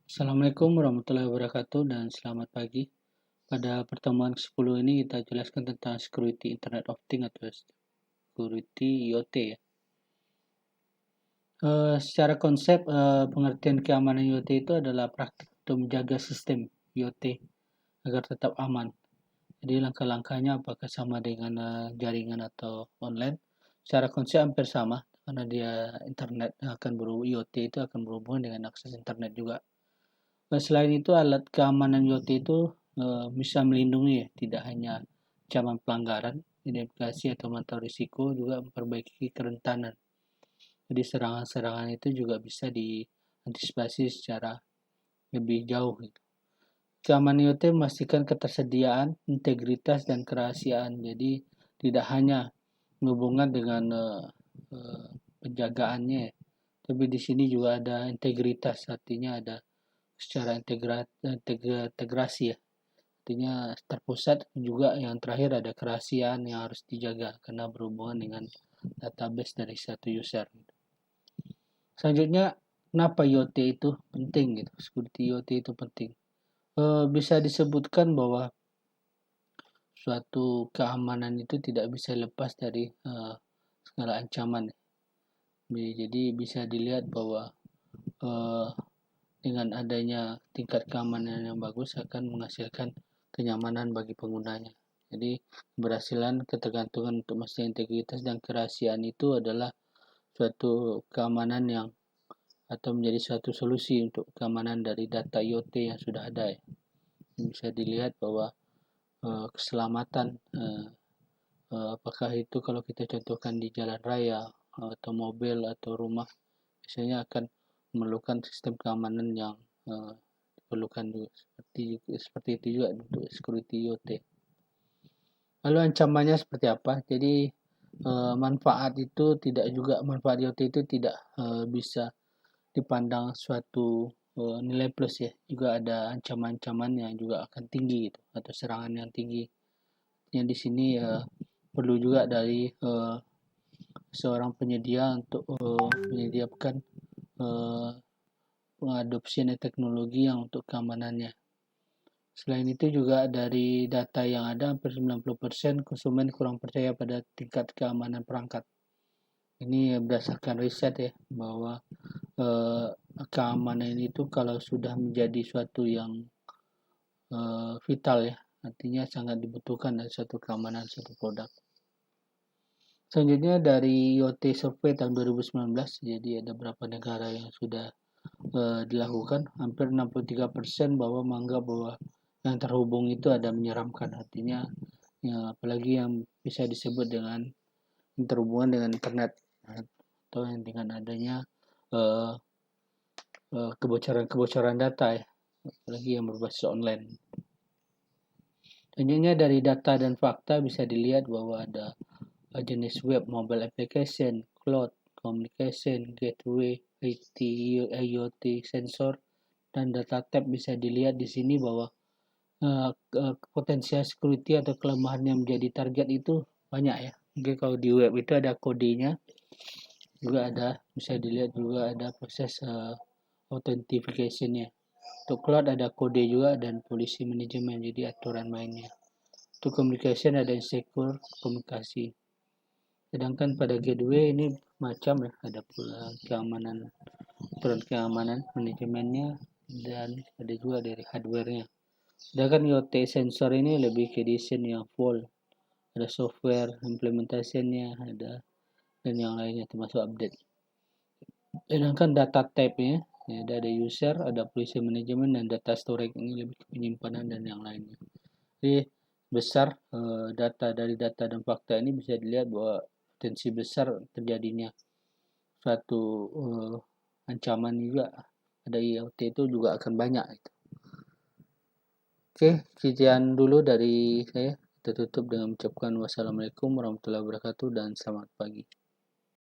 Assalamualaikum warahmatullahi wabarakatuh dan selamat pagi. Pada pertemuan ke-10 ini kita jelaskan tentang security Internet of Things atau security IoT ya. Secara konsep pengertian keamanan IoT itu adalah praktik untuk menjaga sistem IoT agar tetap aman. Jadi langkah-langkahnya apakah sama dengan jaringan atau online? Secara konsep hampir sama karena dia internet akan IoT itu akan berhubungan dengan akses internet juga. Selain itu, alat keamanan IoT itu bisa melindungi ya, tidak hanya ancaman pelanggaran, identifikasi atau memantau risiko, juga memperbaiki kerentanan. Jadi serangan-serangan itu juga bisa diantisipasi secara lebih jauh. Gitu. Keamanan IoT memastikan ketersediaan, integritas, dan kerahasiaan. Jadi tidak hanya berhubungan dengan penjagaannya, tapi di sini juga ada integritas, artinya ada secara integrasi ya. Artinya terpusat juga yang terakhir ada kerahasiaan yang harus dijaga karena berhubungan dengan database dari satu user. Selanjutnya, kenapa IoT itu penting gitu? Security IoT itu penting. Bisa disebutkan bahwa suatu keamanan itu tidak bisa lepas dari segala ancaman. Jadi bisa dilihat bahwa dengan adanya tingkat keamanan yang bagus akan menghasilkan kenyamanan bagi penggunanya. Jadi keberhasilan ketergantungan untuk memastikan integritas dan kerahasiaan itu adalah suatu keamanan yang atau menjadi suatu solusi untuk keamanan dari data IoT yang sudah ada ya. Bisa dilihat bahwa keselamatan apakah itu kalau kita contohkan di jalan raya atau mobil atau rumah biasanya akan memerlukan sistem keamanan yang diperlukan juga seperti itu juga untuk security IoT. Lalu ancamannya seperti apa? Jadi manfaat IoT itu tidak bisa dipandang suatu nilai plus ya. Juga ada ancaman-ancaman yang juga akan tinggi gitu atau serangan yang tinggi. Yang di sini perlu juga dari seorang penyedia untuk menyediakan pengadopsian teknologi yang untuk keamanannya. Selain itu juga dari data yang ada hampir 90% konsumen kurang percaya pada tingkat keamanan perangkat. Ini berdasarkan riset ya bahwa keamanan itu kalau sudah menjadi suatu yang vital ya, artinya sangat dibutuhkan dari suatu keamanan suatu produk. Selanjutnya dari IoT Survey tahun 2019, jadi ada beberapa negara yang sudah dilakukan, hampir 63% bahwa menganggap bahwa yang terhubung itu ada menyeramkan, artinya ya, apalagi yang bisa disebut dengan terhubungan dengan internet atau yang dengan adanya kebocoran data ya, apalagi yang berbasis online. Selanjutnya dari data dan fakta bisa dilihat bahwa ada jenis web, mobile application, cloud, communication, gateway, IT, IoT, sensor, dan data tab. Bisa dilihat di sini bahwa potensial security atau kelemahan yang menjadi target itu banyak ya. Oke, kalau di web itu ada kodenya, juga ada bisa dilihat juga ada proses authentication-nya. Untuk cloud ada kode juga dan policy management, jadi aturan mainnya. Untuk communication ada insecure komunikasi. Sedangkan pada gateway ini macam ya, ada pula keamanan, aturan keamanan manajemennya, dan ada juga dari hardware-nya. Sedangkan IoT sensor ini lebih ke desain yang full, ada software implementasinya, ada dan yang lainnya termasuk update. Sedangkan data type-nya ya, ada user, ada policy management, dan data storage ini lebih ke penyimpanan dan yang lainnya. Jadi besar data dan fakta ini bisa dilihat bahwa potensi besar terjadinya suatu ancaman juga pada IoT itu juga akan banyak. Oke, sekian dulu dari saya. Kita tutup dengan mengucapkan wassalamualaikum warahmatullahi wabarakatuh dan selamat pagi.